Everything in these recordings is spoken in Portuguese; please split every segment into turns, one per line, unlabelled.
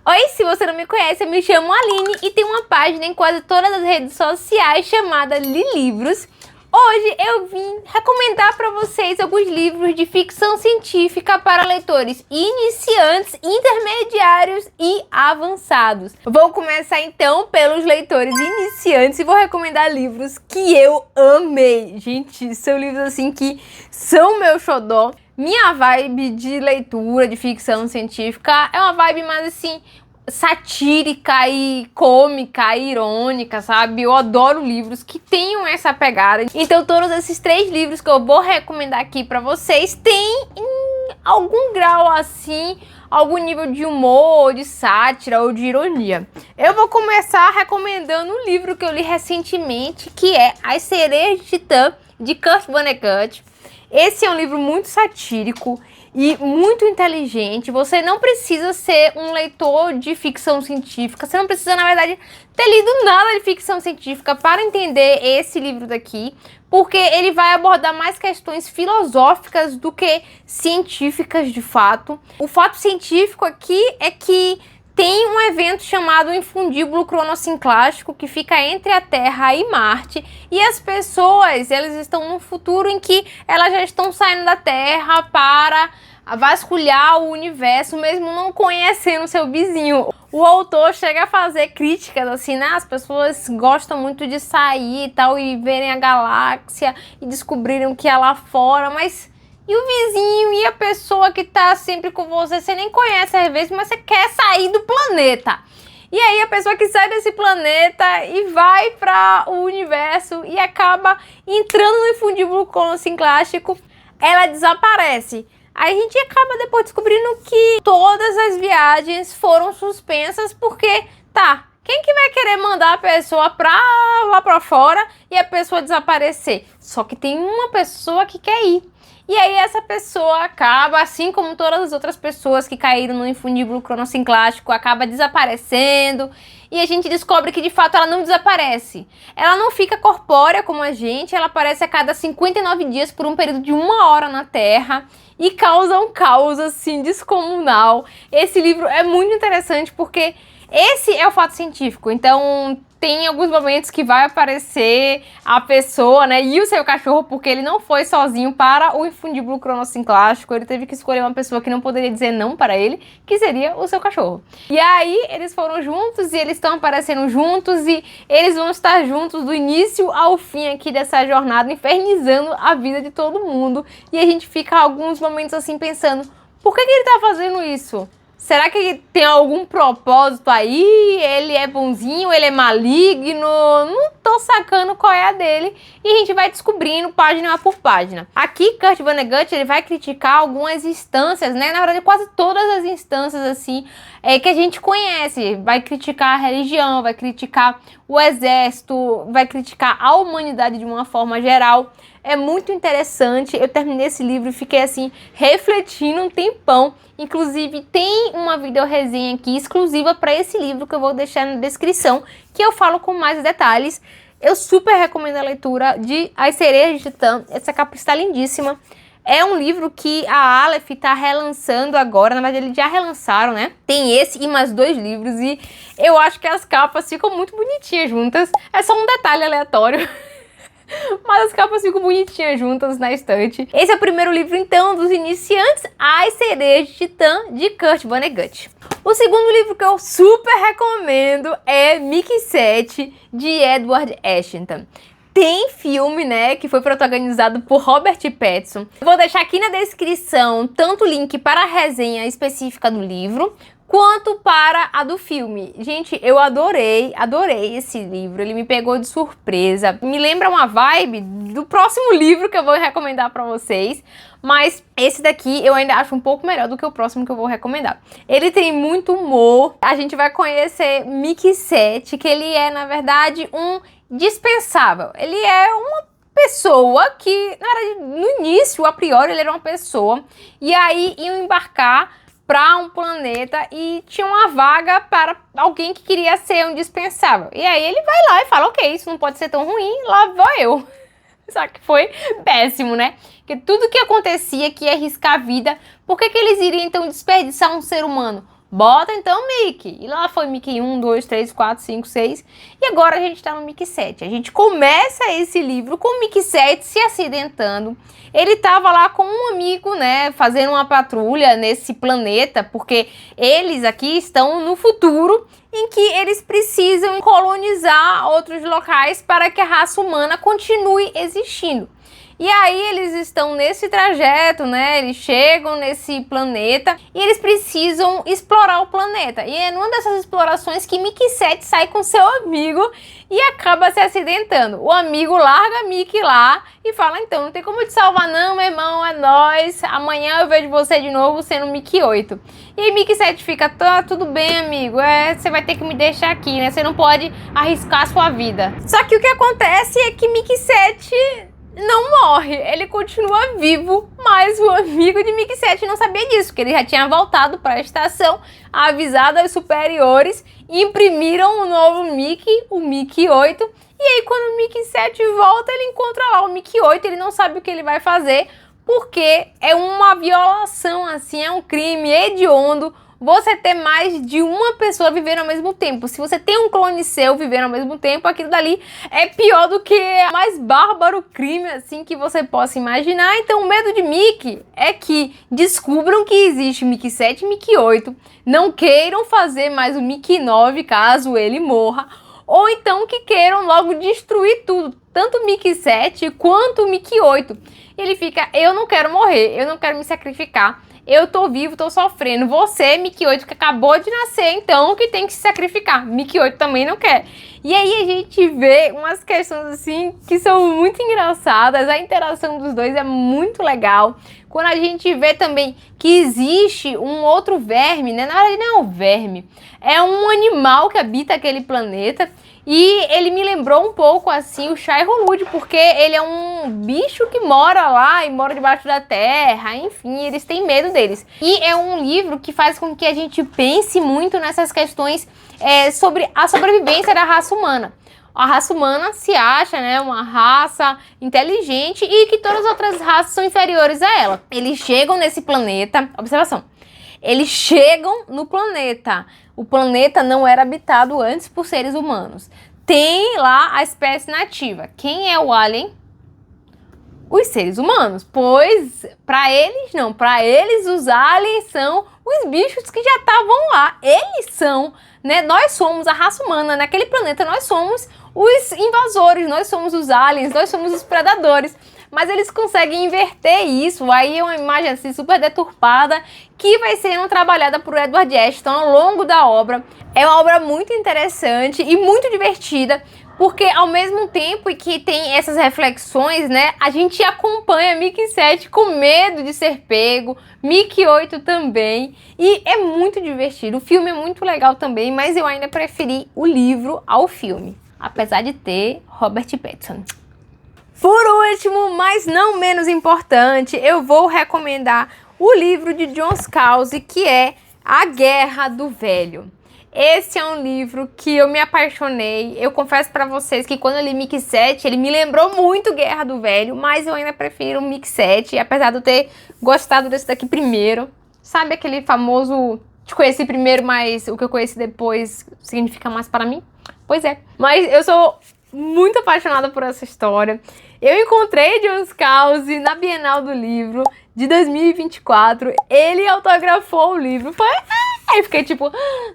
Oi, se você não me conhece, eu me chamo Aline e tenho uma página em quase todas as redes sociais chamada Livros. Hoje eu vim recomendar para vocês alguns livros de ficção científica para leitores iniciantes, intermediários e avançados. Vou começar então pelos leitores iniciantes e vou recomendar livros que eu amei. Gente, são livros assim que são meu xodó. Minha vibe de leitura de ficção científica é uma vibe mais assim, satírica e cômica e irônica, sabe? Eu adoro livros que tenham essa pegada. Então todos esses 3 livros que eu vou recomendar aqui pra vocês têm em algum grau assim, algum nível de humor, de sátira ou de ironia. Eu vou começar recomendando um livro que eu li recentemente, que é As Sereias de Titã, de Kurt Vonnegut. Esse é um livro muito satírico e muito inteligente. Você não precisa ser um leitor de ficção científica. Você não precisa, na verdade, ter lido nada de ficção científica para entender esse livro daqui, porque ele vai abordar mais questões filosóficas do que científicas de fato. O fato científico aqui é que tem um evento chamado infundíbulo cronossinclástico que fica entre a Terra e Marte, e as pessoas, elas estão num futuro em que elas já estão saindo da Terra para vasculhar o universo, mesmo não conhecendo seu vizinho. O autor chega a fazer críticas assim, né? As pessoas gostam muito de sair e tal, e verem a galáxia e descobrirem o que é lá fora, mas e o vizinho e a pessoa que tá sempre com você, você nem conhece às vezes, mas você quer sair do planeta. E aí a pessoa que sai desse planeta e vai para o universo e acaba entrando no infundíbulo cronossinclástico, ela desaparece. Aí a gente acaba depois descobrindo que todas as viagens foram suspensas porque, tá, quem que vai querer mandar a pessoa lá pra fora e a pessoa desaparecer? Só que tem uma pessoa que quer ir. E aí essa pessoa acaba, assim como todas as outras pessoas que caíram no infundíbulo cronossinclástico, acaba desaparecendo. E a gente descobre que de fato ela não desaparece. Ela não fica corpórea como a gente, ela aparece a cada 59 dias por um período de 1 hora na Terra e causa um caos assim descomunal. Esse livro é muito interessante porque esse é o fato científico, então tem alguns momentos que vai aparecer a pessoa, né, e o seu cachorro, porque ele não foi sozinho para o infundíbulo cronossinclástico, ele teve que escolher uma pessoa que não poderia dizer não para ele, que seria o seu cachorro. E aí eles foram juntos e eles estão aparecendo juntos e eles vão estar juntos do início ao fim aqui dessa jornada, infernizando a vida de todo mundo. E a gente fica alguns momentos assim pensando, por que ele tá fazendo isso? Será que tem algum propósito aí? Ele é bonzinho? Ele é maligno? Não tô sacando qual é a dele. E a gente vai descobrindo página por página. Aqui, Kurt Vonnegut, ele vai criticar algumas instâncias, né? Na verdade, quase todas as instâncias, assim, que a gente conhece. Vai criticar a religião, vai criticar o exército, vai criticar a humanidade de uma forma geral. É muito interessante, eu terminei esse livro e fiquei assim, refletindo um tempão. Inclusive tem uma videoresenha aqui exclusiva para esse livro que eu vou deixar na descrição, que eu falo com mais detalhes. Eu super recomendo a leitura de As Sereias de Titã, essa capa está lindíssima. É um livro que a Aleph tá relançando agora, na verdade eles já relançaram, né? Tem esse e mais 2 livros e eu acho que as capas ficam muito bonitinhas juntas. É só um detalhe aleatório. Mas as capas ficam bonitinhas juntas na estante. Esse é o primeiro livro, então, dos iniciantes, As Sereias de Titã, de Kurt Vonnegut. O segundo livro que eu super recomendo é Mickey 7, de Edward Ashton. Tem filme, né, que foi protagonizado por Robert Pattinson. Vou deixar aqui na descrição tanto o link para a resenha específica do livro, quanto para a do filme. Gente, eu adorei esse livro, ele me pegou de surpresa. Me lembra uma vibe do próximo livro que eu vou recomendar para vocês, mas esse daqui eu ainda acho um pouco melhor do que o próximo que eu vou recomendar. Ele tem muito humor, a gente vai conhecer Mickey 7, que ele é, na verdade, um dispensável. Ele é uma pessoa que, na verdade, no início, a priori, ele era uma pessoa, e aí iam embarcar para um planeta e tinha uma vaga para alguém que queria ser um dispensável. E aí ele vai lá e fala, ok, isso não pode ser tão ruim, lá vou eu. Só que foi péssimo, né? Porque tudo que acontecia que ia arriscar a vida, por que eles iriam então desperdiçar um ser humano? Bota então Mickey. E lá foi Mickey 1, 2, 3, 4, 5, 6. E agora a gente tá no Mickey 7. A gente começa esse livro com o Mickey 7 se acidentando. Ele tava lá com um amigo, né, fazendo uma patrulha nesse planeta, porque eles aqui estão no futuro em que eles precisam colonizar outros locais para que a raça humana continue existindo. E aí eles estão nesse trajeto, né? Eles chegam nesse planeta e eles precisam explorar o planeta. E é numa dessas explorações que Mickey 7 sai com seu amigo e acaba se acidentando. O amigo larga Mickey lá e fala, então, não tem como te salvar não, meu irmão, é nóis. Amanhã eu vejo você de novo sendo Mickey 8. E aí Mickey 7 fica, tá, tudo bem, amigo, você vai ter que me deixar aqui, né? Você não pode arriscar a sua vida. Só que o que acontece é que Mickey 7... não morre, ele continua vivo, mas o amigo de Mickey 7 não sabia disso, porque ele já tinha voltado para a estação, avisado aos superiores, imprimiram um novo Mickey, o Mickey 8, e aí quando o Mickey 7 volta, ele encontra lá o Mickey 8, ele não sabe o que ele vai fazer, porque é uma violação, assim, é um crime hediondo, você ter mais de uma pessoa vivendo ao mesmo tempo. Se você tem um clone seu vivendo ao mesmo tempo, aquilo dali é pior do que o mais bárbaro crime assim que você possa imaginar. Então o medo de Mickey é que descubram que existe Mickey 7 e Mickey 8, não queiram fazer mais o Mickey 9 caso ele morra, ou então que queiram logo destruir tudo, tanto o Mickey 7 quanto o Mickey 8. E ele fica, eu não quero morrer, eu não quero me sacrificar. Eu tô vivo, tô sofrendo. Você, Mickey 8, que acabou de nascer, então, que tem que se sacrificar. Mickey 8 também não quer. E aí a gente vê umas questões assim que são muito engraçadas. A interação dos dois é muito legal. Quando a gente vê também que existe um outro verme, né? Na verdade não é um verme, é um animal que habita aquele planeta. E ele me lembrou um pouco assim o Shai-Hulud, porque ele é um bicho que mora lá e mora debaixo da terra, enfim, eles têm medo deles. E é um livro que faz com que a gente pense muito nessas questões sobre a sobrevivência da raça humana. A raça humana se acha, né, uma raça inteligente e que todas as outras raças são inferiores a ela. Eles chegam nesse planeta, observação, eles chegam no planeta. O planeta não era habitado antes por seres humanos. Tem lá a espécie nativa. Quem é o alien? Os seres humanos. Pois, para eles não. Para eles, os aliens são os bichos que já estavam lá. Eles são, né? Nós somos a raça humana. Naquele planeta, nós somos os invasores. Nós somos os aliens. Nós somos os predadores. Mas eles conseguem inverter isso, aí é uma imagem assim super deturpada, que vai sendo trabalhada por Edward Ashton ao longo da obra. É uma obra muito interessante e muito divertida, porque ao mesmo tempo que tem essas reflexões, né, a gente acompanha Mickey 7 com medo de ser pego, Mickey 8 também, e é muito divertido. O filme é muito legal também, mas eu ainda preferi o livro ao filme, apesar de ter Robert Pattinson. Por último, mas não menos importante, eu vou recomendar o livro de John Scalzi, que é A Guerra do Velho. Esse é um livro que eu me apaixonei. Eu confesso pra vocês que quando eu li Mickey 7, ele me lembrou muito Guerra do Velho, mas eu ainda prefiro o Mickey 7, apesar de eu ter gostado desse daqui primeiro. Sabe aquele famoso, te conheci primeiro, mas o que eu conheci depois significa mais para mim? Pois é. Mas eu sou muito apaixonada por essa história. Eu encontrei John Scalzi na Bienal do Livro de 2024. Ele autografou o livro. Foi... Aí fiquei tipo,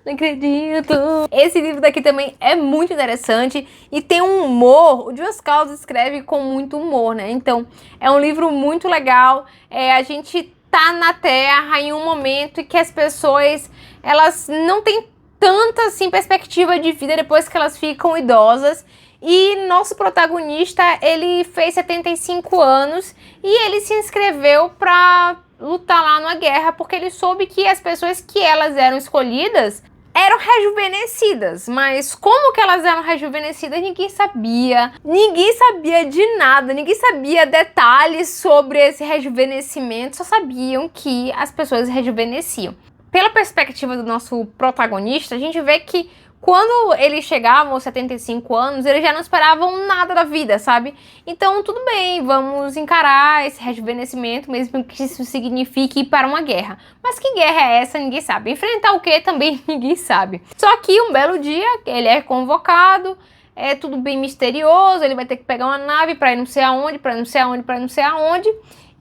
não acredito. Esse livro daqui também é muito interessante e tem um humor. O John Scalzi escreve com muito humor, né? Então, é um livro muito legal. A gente tá na Terra em um momento em que as pessoas, elas não têm tanta, assim, perspectiva de vida depois que elas ficam idosas. E nosso protagonista, ele fez 75 anos e ele se inscreveu para lutar lá numa guerra porque ele soube que as pessoas que elas eram escolhidas eram rejuvenescidas. Mas como que elas eram rejuvenescidas, ninguém sabia. Ninguém sabia de nada, ninguém sabia detalhes sobre esse rejuvenescimento, só sabiam que as pessoas rejuvenesciam. pela perspectiva do nosso protagonista, a gente vê que quando eles chegavam aos 75 anos, eles já não esperavam nada da vida, sabe? Então, tudo bem, vamos encarar esse rejuvenescimento, mesmo que isso signifique ir para uma guerra. Mas que guerra é essa? Ninguém sabe. Enfrentar o que também ninguém sabe. Só que um belo dia, ele é convocado, é tudo bem misterioso, ele vai ter que pegar uma nave para ir não sei aonde, para não sei aonde, para não sei aonde.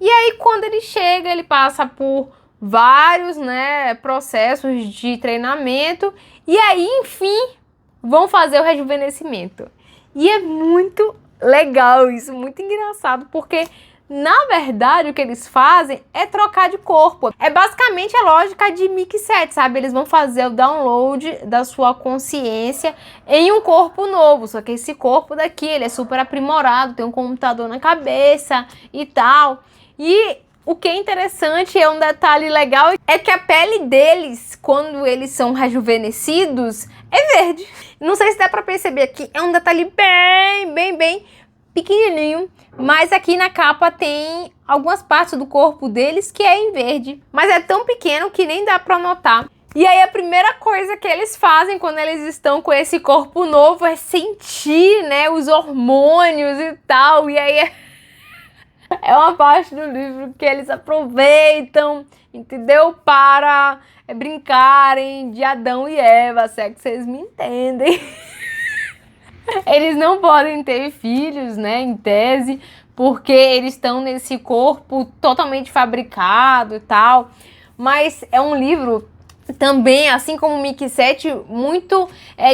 E aí, quando ele chega, ele passa por vários, né, processos de treinamento. E aí, enfim, vão fazer o rejuvenescimento. E é muito legal isso, muito engraçado, porque, na verdade, o que eles fazem é trocar de corpo. É basicamente a lógica de Mickey 7, sabe? Eles vão fazer o download da sua consciência em um corpo novo. Só que esse corpo daqui, ele é super aprimorado, tem um computador na cabeça e tal. E o que é interessante, é um detalhe legal, é que a pele deles, quando eles são rejuvenescidos, é verde. Não sei se dá pra perceber aqui, é um detalhe bem pequenininho, mas aqui na capa tem algumas partes do corpo deles que é em verde, mas é tão pequeno que nem dá pra notar. E aí a primeira coisa que eles fazem quando eles estão com esse corpo novo é sentir, né, os hormônios e tal, e aí é uma parte do livro que eles aproveitam, entendeu? Para brincarem de Adão e Eva, se é que vocês me entendem. Eles não podem ter filhos, né, em tese, porque eles estão nesse corpo totalmente fabricado e tal. Mas é um livro também, assim como o Mickey 7, muito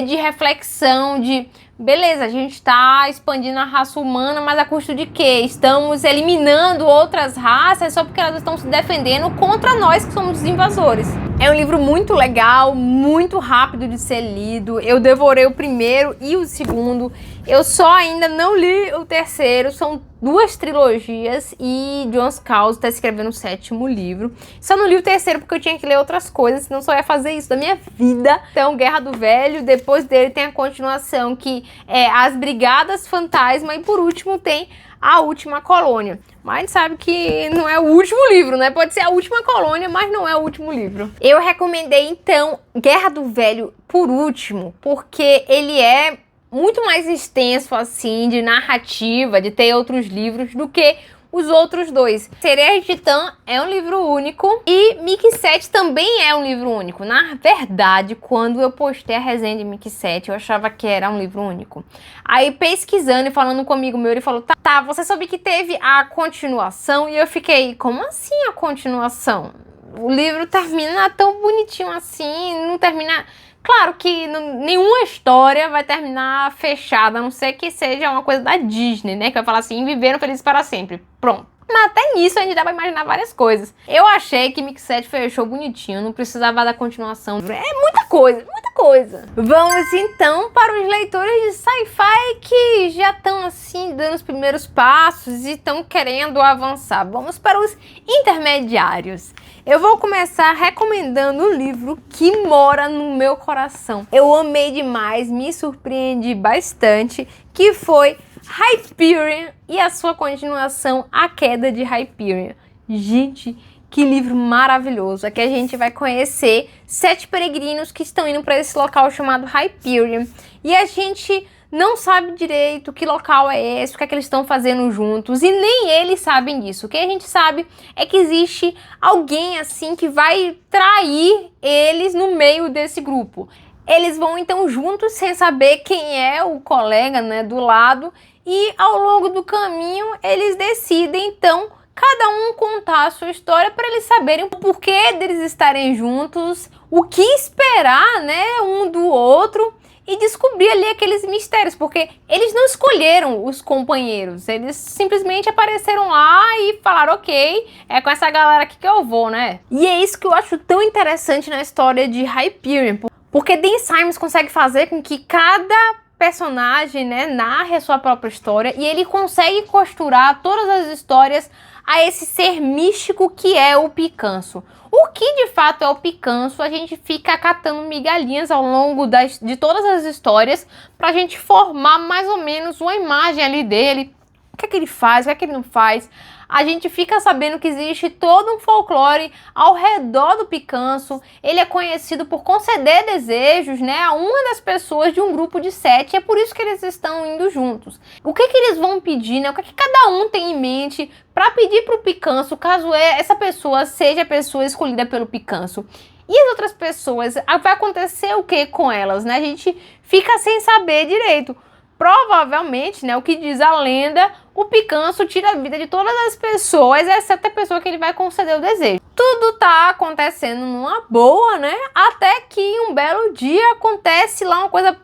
de reflexão, de beleza, a gente está expandindo a raça humana, mas a custo de quê? Estamos eliminando outras raças só porque elas estão se defendendo contra nós que somos os invasores. É um livro muito legal, muito rápido de ser lido. Eu devorei o primeiro e o segundo. Eu só ainda não li o terceiro. São 2 trilogias e John Scalzi está escrevendo o 7º livro. Só não li o terceiro porque eu tinha que ler outras coisas, senão só ia fazer isso da minha vida. Então, Guerra do Velho, depois dele tem a continuação, que é As Brigadas Fantasma, e por último tem A Última Colônia. Mas a gente sabe que não é o último livro, né? Pode ser A Última Colônia, mas não é o último livro. Eu recomendei, então, Guerra do Velho por último, porque ele é muito mais extenso, assim, de narrativa, de ter outros livros, do que os outros 2. Sereia de Titã é um livro único e Mickey 7 também é um livro único. Na verdade, quando eu postei a resenha de Mickey 7, eu achava que era um livro único. Aí, pesquisando e falando com um amigo meu, ele falou, tá, você soube que teve a continuação? E eu fiquei, como assim a continuação? O livro termina tão bonitinho assim, não termina... Claro que nenhuma história vai terminar fechada, a não ser que seja uma coisa da Disney, né? Que vai falar assim, viveram felizes para sempre. Pronto. Mas até nisso a gente dá pra imaginar várias coisas. Eu achei que Mickey 7 fechou bonitinho, não precisava da continuação. É muita coisa, muita coisa. Vamos então para os leitores de sci-fi que já estão assim, dando os primeiros passos e estão querendo avançar. Vamos para os intermediários. Eu vou começar recomendando um livro que mora no meu coração. Eu amei demais, me surpreendi bastante, que foi Hyperion e a sua continuação, A Queda de Hyperion. Gente, que livro maravilhoso! Aqui a gente vai conhecer 7 peregrinos que estão indo para esse local chamado Hyperion. E a gente não sabe direito que local é esse, o que é que eles estão fazendo juntos, e nem eles sabem disso. O que a gente sabe é que existe alguém assim que vai trair eles no meio desse grupo. Eles vão então juntos sem saber quem é o colega, né, do lado, e ao longo do caminho eles decidem então cada um contar a sua história para eles saberem o porquê deles estarem juntos, o que esperar, né, um do outro, e descobrir ali aqueles mistérios, porque eles não escolheram os companheiros, eles simplesmente apareceram lá e falaram, ok, é com essa galera aqui que eu vou, né? E é isso que eu acho tão interessante na história de Hyperion, porque Dan Simmons consegue fazer com que cada personagem, né, narre a sua própria história, e ele consegue costurar todas as histórias a esse ser místico que é o Picanso. O que de fato é o Picanso, a gente fica catando migalhinhas ao longo de todas as histórias pra gente formar mais ou menos uma imagem ali dele, O que é que ele faz, o que é que ele não faz. A gente fica sabendo que existe todo um folclore ao redor do Picanço. Ele é conhecido por conceder desejos, né, a uma das pessoas de um grupo de 7. É por isso que eles estão indo juntos. O que que eles vão pedir, né? O que que cada um tem em mente para pedir para o Picanço, caso essa pessoa seja a pessoa escolhida pelo Picanço? E as outras pessoas, vai acontecer o que com elas, né? A gente fica sem saber direito. Provavelmente, né, o que diz a lenda, o Picanço tira a vida de todas as pessoas, exceto a pessoa que ele vai conceder o desejo. Tudo tá acontecendo numa boa, né? Até que um belo dia acontece lá uma coisa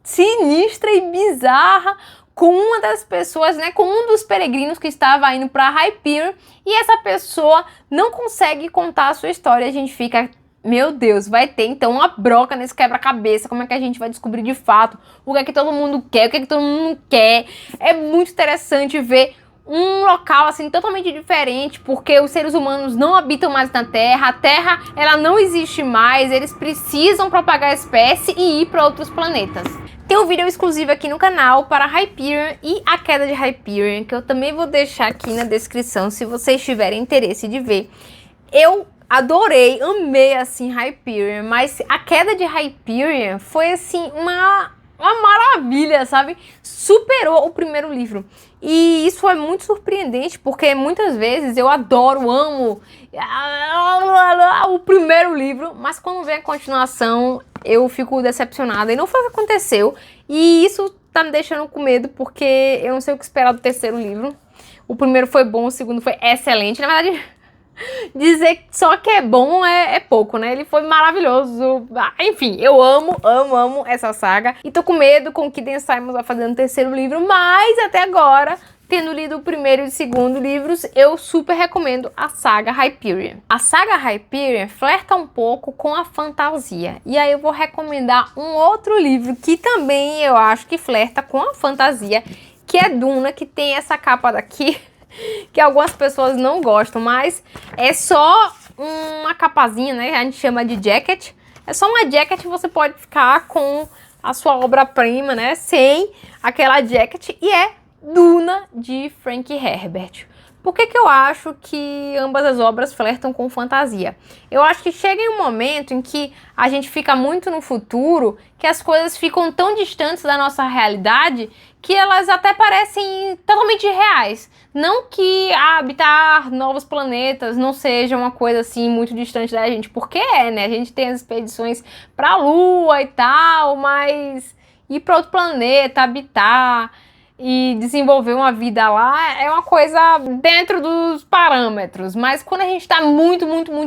sinistra e bizarra com uma das pessoas, né, com um dos peregrinos que estava indo para Hyperion, e essa pessoa não consegue contar a sua história. A gente fica... Meu Deus, vai ter então uma broca nesse quebra-cabeça. Como é que a gente vai descobrir de fato o que é que todo mundo quer, o que é que todo mundo não quer? É muito interessante ver um local assim totalmente diferente, porque os seres humanos não habitam mais na Terra. A Terra, ela não existe mais. Eles precisam propagar a espécie e ir para outros planetas. Tem um vídeo exclusivo aqui no canal para Hyperion e a queda de Hyperion, que eu também vou deixar aqui na descrição se vocês tiverem interesse de ver. Eu adorei, amei, assim, Hyperion, mas a queda de Hyperion foi, assim, uma maravilha, sabe? Superou o primeiro livro. E isso é muito surpreendente, porque muitas vezes eu adoro, amo o primeiro livro, mas quando vem a continuação eu fico decepcionada. E não foi o que aconteceu. E isso tá me deixando com medo, porque eu não sei o que esperar do terceiro livro. O primeiro foi bom, o segundo foi excelente. Na verdade... dizer só que é bom é pouco, né? Ele foi maravilhoso. Enfim, eu amo essa saga. E tô com medo com o que Dan Simmons vai fazer no terceiro livro. Mas até agora, tendo lido o primeiro e o segundo livros, eu super recomendo a saga Hyperion. A saga Hyperion flerta um pouco com a fantasia. E aí eu vou recomendar um outro livro que também eu acho que flerta com a fantasia, que é Duna, que tem essa capa daqui, que algumas pessoas não gostam, mas é só uma capazinha, né? A gente chama de jacket. É só uma jacket, você pode ficar com a sua obra-prima, né? Sem aquela jacket, e é Duna, de Frank Herbert. Por que que eu acho que ambas as obras flertam com fantasia? Eu acho que chega em um momento em que a gente fica muito no futuro, que as coisas ficam tão distantes da nossa realidade, que elas até parecem totalmente reais. Não que habitar novos planetas não seja uma coisa assim muito distante da gente, porque né? A gente tem as expedições para a Lua e tal, mas ir para outro planeta, habitar e desenvolver uma vida lá é uma coisa dentro dos parâmetros. Mas quando a gente está muito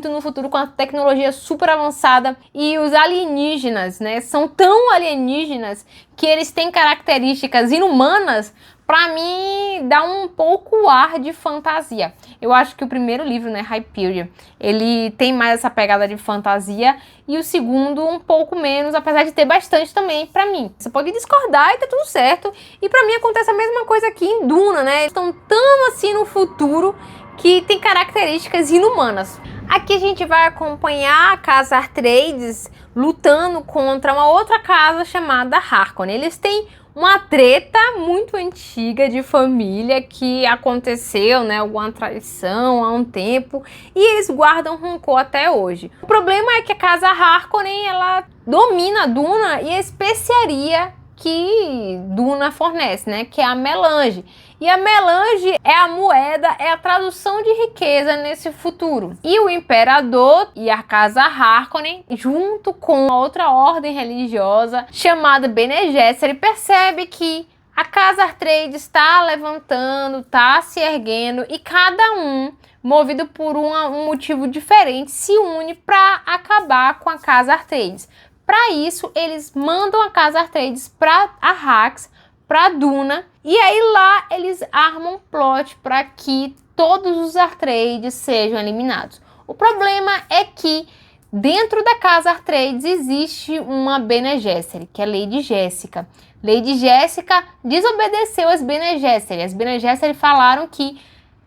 no futuro, com a tecnologia super avançada e os alienígenas, né, são tão alienígenas que eles têm características inumanas, pra mim dá um pouco o ar de fantasia. Eu acho que o primeiro livro, né, Hyperion, ele tem mais essa pegada de fantasia, e o segundo um pouco menos, apesar de ter bastante também pra mim. Você pode discordar e tá tudo certo. E pra mim acontece a mesma coisa aqui em Duna, né? Eles estão tão assim no futuro que tem características inumanas. Aqui a gente vai acompanhar a casa Atreides lutando contra uma outra casa chamada Harkonnen. Eles têm uma treta muito antiga de família que aconteceu, né, alguma traição há um tempo, e eles guardam rancor até hoje. O problema é que a casa Harkonnen, ela domina Duna e a especiaria que Duna fornece, né, que é a melange. E a melange é a moeda, é a tradução de riqueza nesse futuro. E o imperador e a casa Harkonnen, junto com outra ordem religiosa chamada Bene Gesserit, percebe que a casa Atreides está levantando, está se erguendo, e cada um, movido por um motivo diferente, se une para acabar com a casa Atreides. Para isso, eles mandam a casa Atreides para Arrax, para Duna, e aí lá eles armam um plot para que todos os Atreides sejam eliminados. O problema é que dentro da casa Atreides existe uma Bene Gesserit, que é Lady Jéssica. Lady Jéssica desobedeceu as Bene Gesserit. As Bene Gesserit falaram que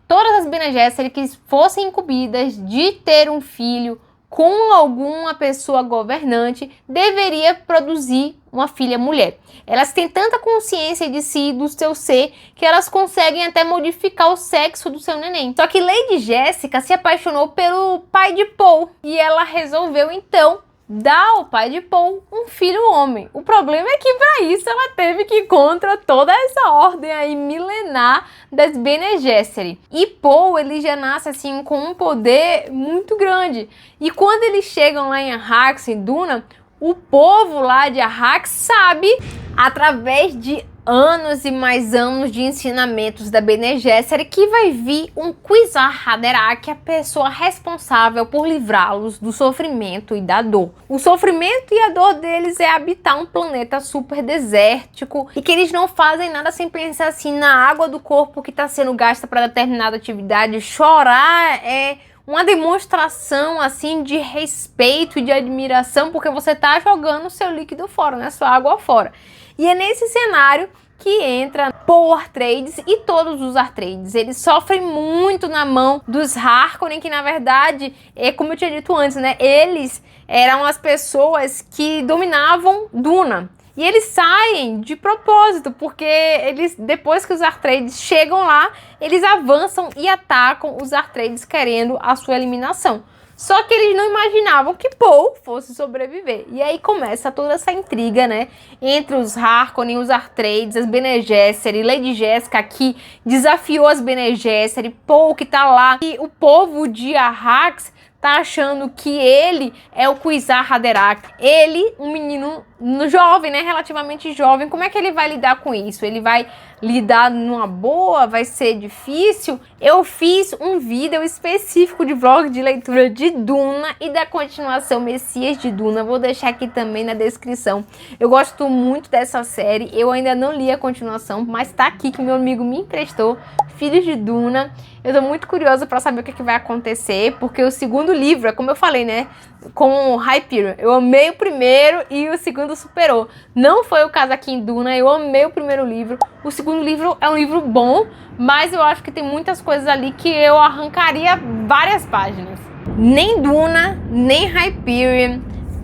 todas as Bene Gesserit que fossem incumbidas de ter um filho com alguma pessoa governante, deveria produzir uma filha mulher. Elas têm tanta consciência de si, do seu ser, que elas conseguem até modificar o sexo do seu neném. Só que Lady Jessica se apaixonou pelo pai de Paul e ela resolveu então dar ao pai de Paul um filho homem. O problema é que para isso ela teve que ir contra toda essa ordem aí milenar das Bene Gesserit. E Paul, ele já nasce assim com um poder muito grande. E quando eles chegam lá em Arrax, em Duna, o povo lá de Arrax sabe, através de anos e mais anos de ensinamentos da Bene Gesserit, que vai vir um Kwisatz Haderach, a pessoa responsável por livrá-los do sofrimento e da dor. O sofrimento e a dor deles é habitar um planeta super desértico e que eles não fazem nada sem pensar assim na água do corpo que está sendo gasta para determinada atividade. Chorar é uma demonstração assim de respeito e de admiração, porque você está jogando o seu líquido fora, né? Sua água fora. E é nesse cenário que entra Paul Atreides e todos os Atreides. Eles sofrem muito na mão dos Harkonnen, que na verdade, como eu tinha dito antes, né? Eles eram as pessoas que dominavam Duna. E eles saem de propósito, porque eles, depois que os Atreides chegam lá, eles avançam e atacam os Atreides querendo a sua eliminação. Só que eles não imaginavam que Paul fosse sobreviver. E aí começa toda essa intriga, né? Entre os Harkonnen, os Atreides, as Bene Gesserit, Lady Jessica que desafiou as Bene Gesserit, Paul que tá lá. E o povo de Arrax tá achando que ele é o Kwisatz Haderach. Ele, um menino jovem, né? Relativamente jovem. Como é que ele vai lidar com isso? Ele vai lidar numa boa? Vai ser difícil? Eu fiz um vídeo específico de vlog de leitura de Duna e da continuação Messias de Duna. Vou deixar aqui também na descrição. Eu gosto muito dessa série. Eu ainda não li a continuação, mas tá aqui que meu amigo me emprestou. Filhos de Duna. Eu tô muito curiosa pra saber o que vai acontecer, porque o segundo livro, é como eu falei, né? Com o Hyperion. Eu amei o primeiro e o segundo superou. Não foi o caso aqui em Duna, eu amei o primeiro livro. O segundo livro é um livro bom, mas eu acho que tem muitas coisas ali que eu arrancaria várias páginas. Nem Duna, nem Hyperion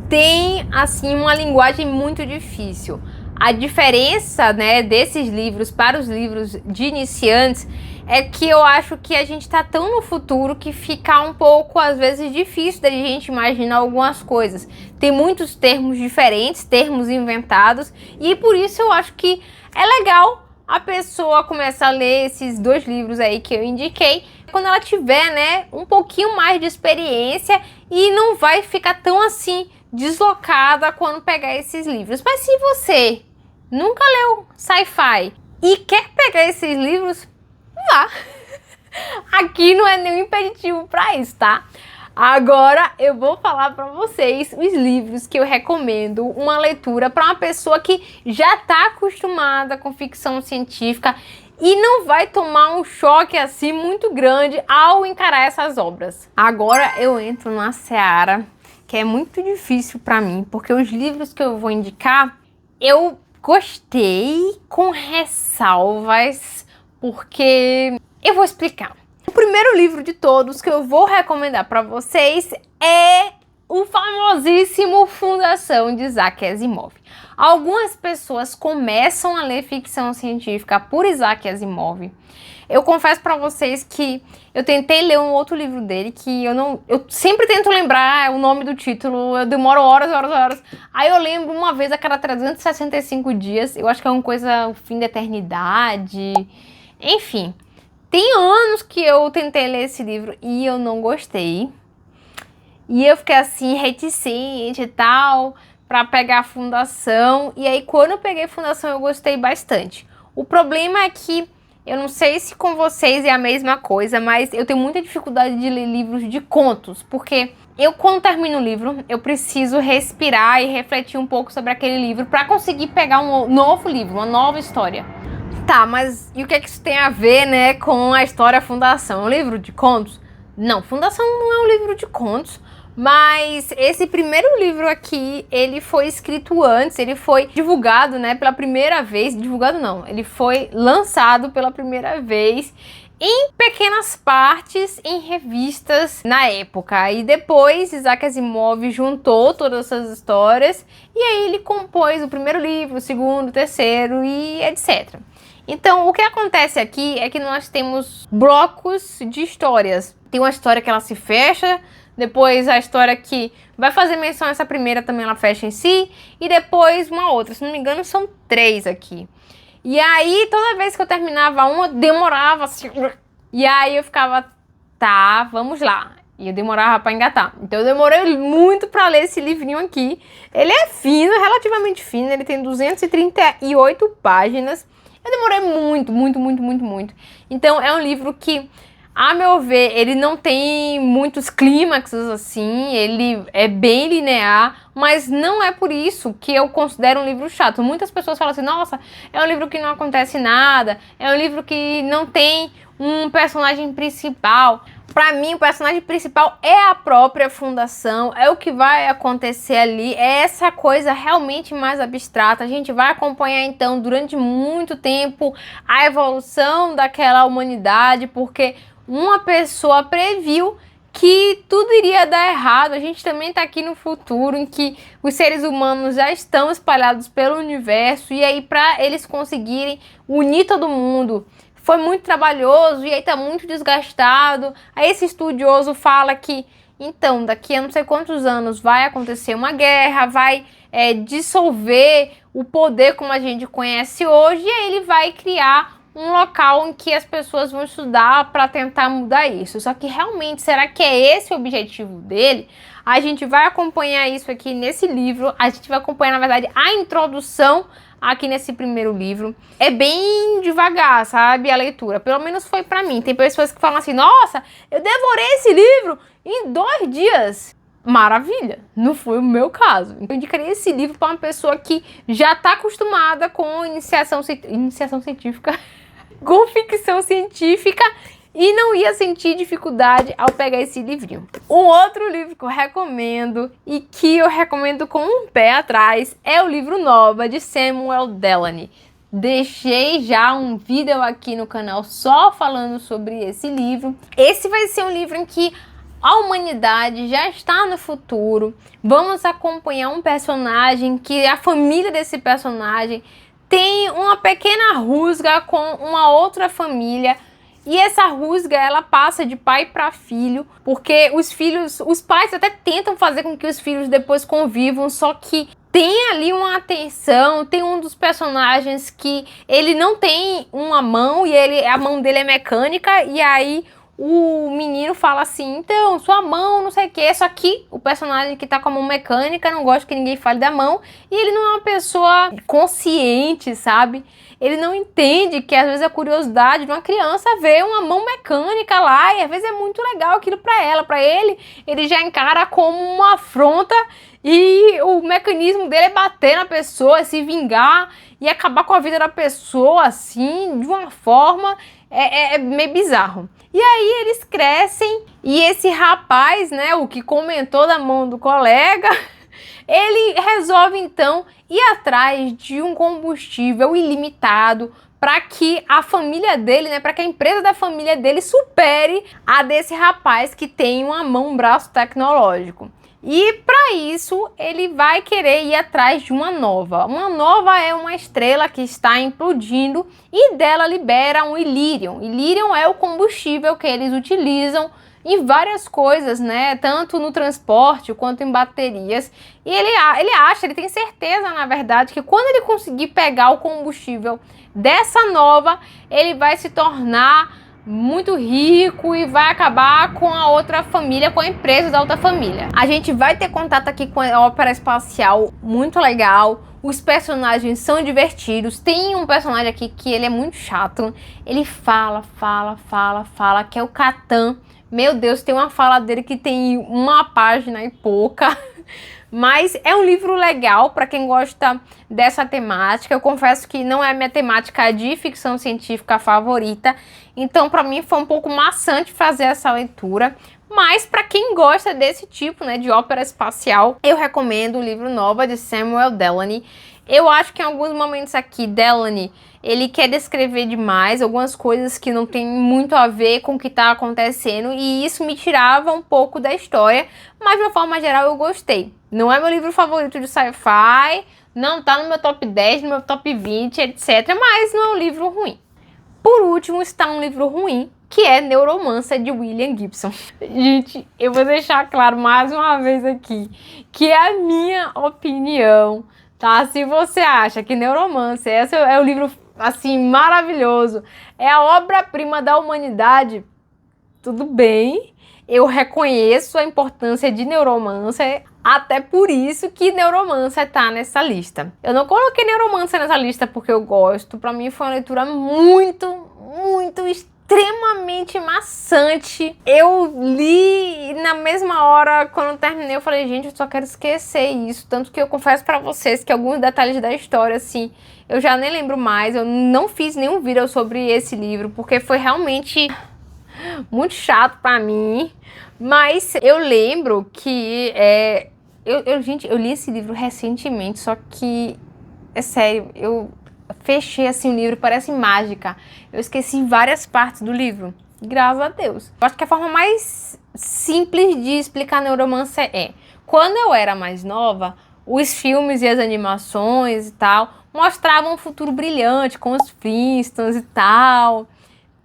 tem, assim, uma linguagem muito difícil. A diferença, né, desses livros para os livros de iniciantes é que eu acho que a gente tá tão no futuro que fica um pouco, às vezes, difícil da gente imaginar algumas coisas. Tem muitos termos diferentes, termos inventados, e por isso eu acho que é legal a pessoa começar a ler esses dois livros aí que eu indiquei, quando ela tiver, né, um pouquinho mais de experiência e não vai ficar tão assim deslocada quando pegar esses livros. Mas se você nunca leu sci-fi e quer pegar esses livros, vá! Aqui não é nenhum impeditivo para isso, tá? Agora eu vou falar para vocês os livros que eu recomendo uma leitura para uma pessoa que já está acostumada com ficção científica e não vai tomar um choque assim muito grande ao encarar essas obras. Agora eu entro numa seara que é muito difícil para mim, porque os livros que eu vou indicar, eu gostei com ressalvas, porque eu vou explicar. O primeiro livro de todos que eu vou recomendar para vocês é o famosíssimo Fundação de Isaac Asimov. Algumas pessoas começam a ler ficção científica por Isaac Asimov. Eu confesso para vocês que eu tentei ler um outro livro dele que eu sempre tento lembrar o nome do título, eu demoro horas. Aí eu lembro uma vez a cada 365 dias, eu acho que é uma coisa, o fim da eternidade, enfim. Tem anos que eu tentei ler esse livro e eu não gostei. E eu fiquei assim, reticente e tal, para pegar a Fundação. E aí quando eu peguei a Fundação eu gostei bastante. O problema é que eu não sei se com vocês é a mesma coisa, mas eu tenho muita dificuldade de ler livros de contos, porque eu, quando termino o livro, eu preciso respirar e refletir um pouco sobre aquele livro para conseguir pegar um novo livro, uma nova história. Tá, mas e o que é que isso tem a ver, né, com a história Fundação? É um livro de contos? Não, Fundação não é um livro de contos. Mas esse primeiro livro aqui, ele foi escrito antes, ele foi divulgado, né, pela primeira vez, divulgado não, ele foi lançado pela primeira vez em pequenas partes em revistas na época. E depois Isaac Asimov juntou todas essas histórias e aí ele compôs o primeiro livro, o segundo, o terceiro e etc. Então, o que acontece aqui é que nós temos blocos de histórias. Tem uma história que ela se fecha, depois a história que vai fazer menção a essa primeira também ela fecha em si, e depois uma outra. Se não me engano, são 3 aqui. E aí, toda vez que eu terminava uma, demorava assim. E aí eu ficava, tá, vamos lá. E eu demorava pra engatar. Então eu demorei muito pra ler esse livrinho aqui. Ele é fino, relativamente fino, ele tem 238 páginas. Eu demorei muito. Então é um livro que, a meu ver, ele não tem muitos clímaxes assim, ele é bem linear, mas não é por isso que eu considero um livro chato. Muitas pessoas falam assim, nossa, é um livro que não acontece nada, é um livro que não tem um personagem principal. Pra mim, o personagem principal é a própria fundação, é o que vai acontecer ali, é essa coisa realmente mais abstrata. A gente vai acompanhar, então, durante muito tempo, a evolução daquela humanidade, porque uma pessoa previu que tudo iria dar errado. A gente também está aqui no futuro, em que os seres humanos já estão espalhados pelo universo, e aí para eles conseguirem unir todo mundo, foi muito trabalhoso e aí tá muito desgastado. Aí esse estudioso fala que, então, daqui a não sei quantos anos vai acontecer uma guerra, vai dissolver o poder como a gente conhece hoje, e aí ele vai criar um local em que as pessoas vão estudar para tentar mudar isso. Só que realmente, será que é esse o objetivo dele? A gente vai acompanhar isso aqui nesse livro, a gente vai acompanhar, na verdade, a introdução aqui nesse primeiro livro. É bem devagar, sabe, a leitura. Pelo menos foi pra mim. Tem pessoas que falam assim, nossa, eu devorei esse livro em 2 dias. Maravilha, não foi o meu caso. Eu indicaria esse livro para uma pessoa que já está acostumada com iniciação científica, com ficção científica, e não ia sentir dificuldade ao pegar esse livrinho. Um outro livro que eu recomendo, e que eu recomendo com um pé atrás, é o livro Nova, de Samuel Delany. Deixei já um vídeo aqui no canal só falando sobre esse livro. Esse vai ser um livro em que a humanidade já está no futuro. Vamos acompanhar um personagem que a família desse personagem tem uma pequena rusga com uma outra família. E essa rusga, ela passa de pai para filho, porque os pais até tentam fazer com que os filhos depois convivam, só que tem ali uma tensão. Tem um dos personagens que ele não tem uma mão e a mão dele é mecânica, e aí o menino fala assim, então, sua mão, não sei o que, só que o personagem que tá com a mão mecânica não gosta que ninguém fale da mão, e ele não é uma pessoa consciente, sabe? Ele não entende que às vezes a curiosidade de uma criança ver uma mão mecânica lá, e às vezes é muito legal aquilo pra ela. Pra ele já encara como uma afronta, e o mecanismo dele é bater na pessoa, se vingar e acabar com a vida da pessoa assim, de uma forma meio bizarro. E aí eles crescem, e esse rapaz, né, o que comentou da mão do colega, ele resolve então ir atrás de um combustível ilimitado para que a família dele, né, para que a empresa da família dele supere a desse rapaz que tem uma mão, um braço tecnológico. E para isso ele vai querer ir atrás de uma nova. Uma nova é uma estrela que está implodindo e dela libera um Illyrium. Illyrium é o combustível que eles utilizam em várias coisas, né? Tanto no transporte quanto em baterias. E ele tem certeza, na verdade, que quando ele conseguir pegar o combustível dessa nova, ele vai se tornar muito rico e vai acabar com a outra família, com a empresa da outra família. A gente vai ter contato aqui com a ópera espacial, muito legal. Os personagens são divertidos. Tem um personagem aqui que ele é muito chato. Ele fala, que é o Catan. Meu Deus, tem uma fala dele que tem 1 página e pouca. Mas é um livro legal para quem gosta dessa temática. Eu confesso que não é a minha temática de ficção científica favorita. Então, para mim, foi um pouco maçante fazer essa leitura. Mas para quem gosta desse tipo, né, de ópera espacial, eu recomendo o livro Nova de Samuel Delany. Eu acho que em alguns momentos aqui, Delany, ele quer descrever demais algumas coisas que não tem muito a ver com o que está acontecendo e isso me tirava um pouco da história, mas de uma forma geral eu gostei. Não é meu livro favorito de sci-fi, não tá no meu top 10, no meu top 20, etc, mas não é um livro ruim. Por último, está um livro ruim, que é Neuromancer, de William Gibson. Gente, eu vou deixar claro mais uma vez aqui, que é a minha opinião, tá? Se você acha que Neuromancer esse é um livro, assim, maravilhoso, é a obra-prima da humanidade, tudo bem, eu reconheço a importância de Neuromancer, até por isso que Neuromancer tá nessa lista. Eu não coloquei Neuromancer nessa lista porque eu gosto, pra mim foi uma leitura muito extremamente maçante. Eu li e na mesma hora, quando eu terminei, eu falei, gente, eu só quero esquecer isso. Tanto que eu confesso pra vocês que alguns detalhes da história, assim, eu já nem lembro mais. Eu não fiz nenhum vídeo sobre esse livro, porque foi realmente muito chato pra mim. Mas eu lembro que gente, eu li esse livro recentemente, só que, é sério, eu fechei assim o livro, parece mágica. Eu esqueci várias partes do livro, graças a Deus. Eu acho que a forma mais simples de explicar Neuromancer é: quando eu era mais nova, os filmes e as animações e tal mostravam um futuro brilhante com os Flintstones e tal.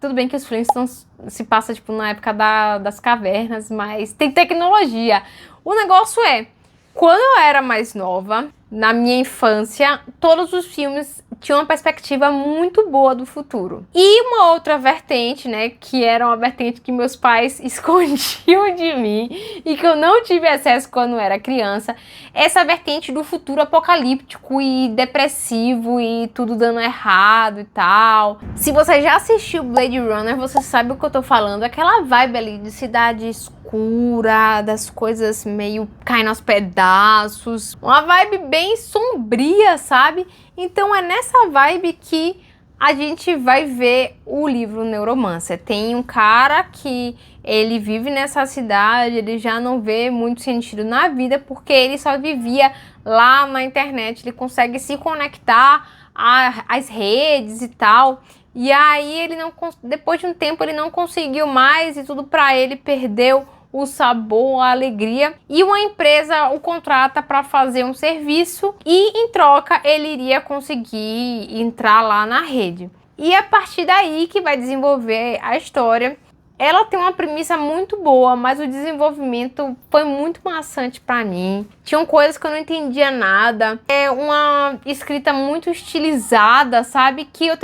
Tudo bem que os Flintstones se passa tipo na época das cavernas, mas tem tecnologia. O negócio é, quando eu era mais nova, na minha infância, todos os filmes tinham uma perspectiva muito boa do futuro. E uma outra vertente, né, que era uma vertente que meus pais escondiam de mim e que eu não tive acesso quando eu era criança, essa vertente do futuro apocalíptico e depressivo e tudo dando errado e tal. Se você já assistiu Blade Runner, você sabe o que eu tô falando, aquela vibe ali de cidade escura, das coisas meio caindo aos pedaços, uma vibe bem sombria, sabe? Então é nessa vibe que a gente vai ver o livro Neuromancer. Tem um cara que ele vive nessa cidade, ele já não vê muito sentido na vida porque ele só vivia lá na internet, ele consegue se conectar às redes e tal. E aí ele não, depois de um tempo ele não conseguiu mais e tudo pra ele perdeu o sabor, a alegria, e uma empresa o contrata para fazer um serviço e em troca ele iria conseguir entrar lá na rede. E a partir daí que vai desenvolver a história. Ela tem uma premissa muito boa, mas o desenvolvimento foi muito maçante para mim. Tinham coisas que eu não entendia nada. É uma escrita muito estilizada, sabe? Que eu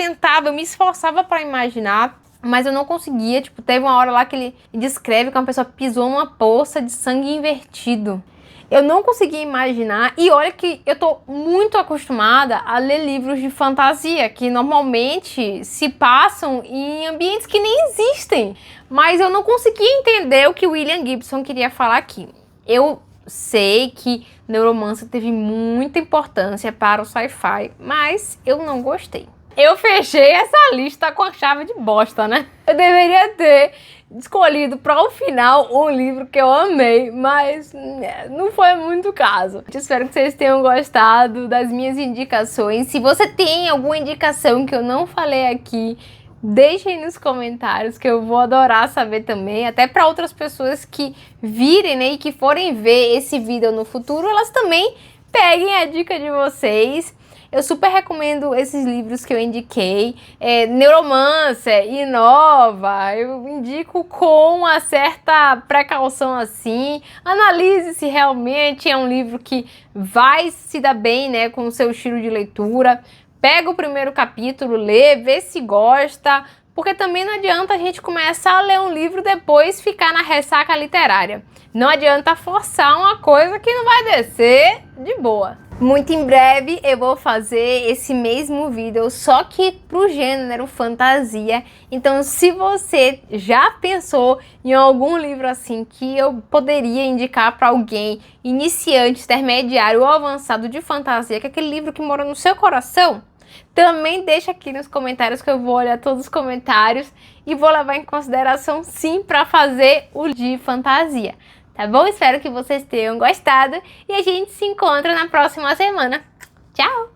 me esforçava para imaginar, mas eu não conseguia. Tipo, teve uma hora lá que ele descreve que uma pessoa pisou numa poça de sangue invertido. Eu não conseguia imaginar, e olha que eu tô muito acostumada a ler livros de fantasia, que normalmente se passam em ambientes que nem existem. Mas eu não conseguia entender o que o William Gibson queria falar aqui. Eu sei que Neuromancer teve muita importância para o sci-fi, mas eu não gostei. Eu fechei essa lista com a chave de bosta, né? Eu deveria ter escolhido para o final um livro que eu amei, mas não foi muito o caso. Eu espero que vocês tenham gostado das minhas indicações. Se você tem alguma indicação que eu não falei aqui, deixem nos comentários que eu vou adorar saber também. Até para outras pessoas que virem, né, e que forem ver esse vídeo no futuro, elas também peguem a dica de vocês. Eu super recomendo esses livros que eu indiquei, Neuromancer e Nova, eu indico com uma certa precaução assim, analise se realmente é um livro que vai se dar bem, né, com o seu estilo de leitura, pega o primeiro capítulo, lê, vê se gosta, porque também não adianta a gente começar a ler um livro e depois ficar na ressaca literária. Não adianta forçar uma coisa que não vai descer de boa. Muito em breve eu vou fazer esse mesmo vídeo, só que pro gênero fantasia. Então se você já pensou em algum livro assim que eu poderia indicar para alguém iniciante, intermediário ou avançado de fantasia, que é aquele livro que mora no seu coração, Também deixa aqui nos comentários que eu vou olhar todos os comentários e vou levar em consideração sim para fazer o de fantasia, tá bom? Espero que vocês tenham gostado e a gente se encontra na próxima semana. Tchau!